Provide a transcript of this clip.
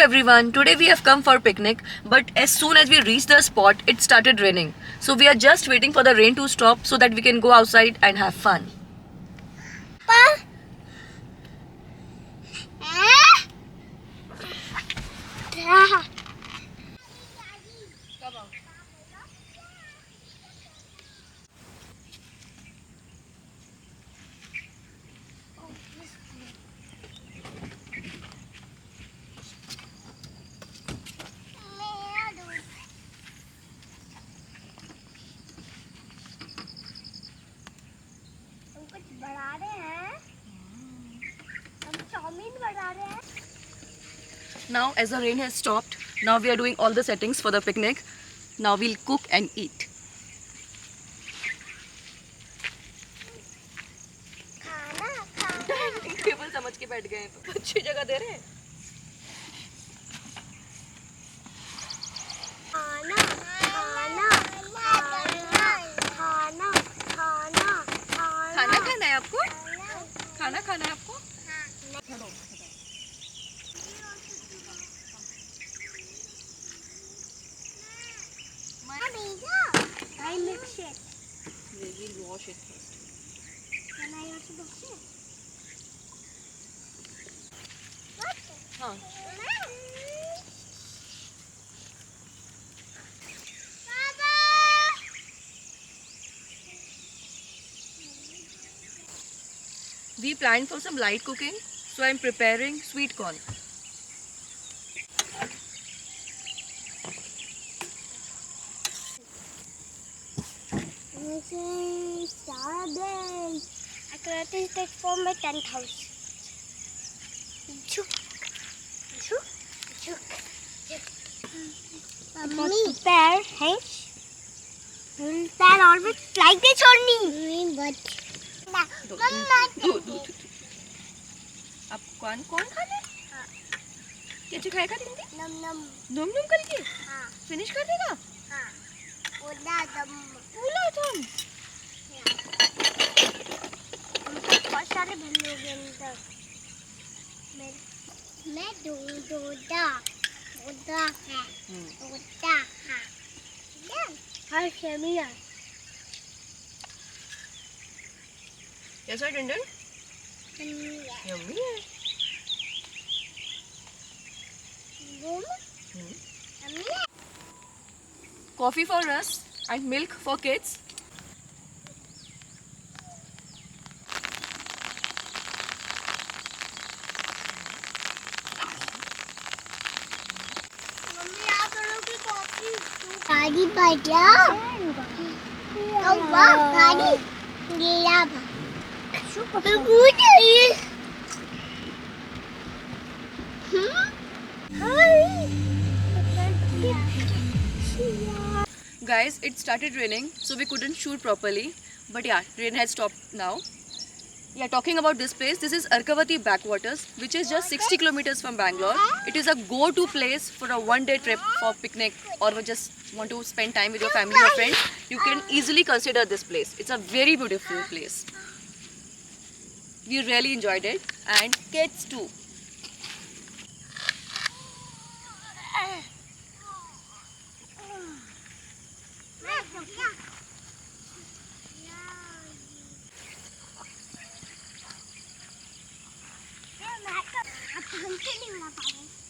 everyone, today we have come for a picnic, but as soon as we reached the spot, it started raining. So we are just waiting for the rain to stop so that we can go outside and have fun. बढ़ा रहे हैं हम chowmein बढ़ा रहे हैं. Now as the rain has stopped, now we are doing all the settings for the picnic. Now we'll cook and eat. खाना खाना table समझ के बैठ गए हैं तो अच्छी जगह दे रहे हैं. खाना खाना खाना खाना खाना खाना है आपको? खाना खाना है आपको? I mix it. We will wash it first. Can I also mix it? हाँ. We planned for some light cooking, so I am preparing sweet corn. Arkavathi take for my 10,000. Prepare hands. Prepare always like this only. But आप कौन कौन खाने? कैसे खाएगा दीदी? नम नम. नम नम करके? हाँ. फिनिश कर देगा? हाँ. पूरा दम. पूरा दम. बहुत सारे बंदे होंगे अंदर. मैं दोदा है. दोदा है. हर शेमिया. कैसा टेंडर? यम्मी है. Coffee for us and milk for kids. गाड़ी पर क्या? गाड़ी गया Guys, it started raining, so we couldn't shoot properly. But yeah, rain has stopped now. Yeah, talking about this place, this is Arkavathi Backwaters, which is just 60 kilometers from Bangalore. It is a go-to place for a one-day trip for picnic or just want to spend time with your family or friends. You can easily consider this place. It's a very beautiful place. We really enjoyed it, and kids too. हमसे नहीं बना पाएंगे.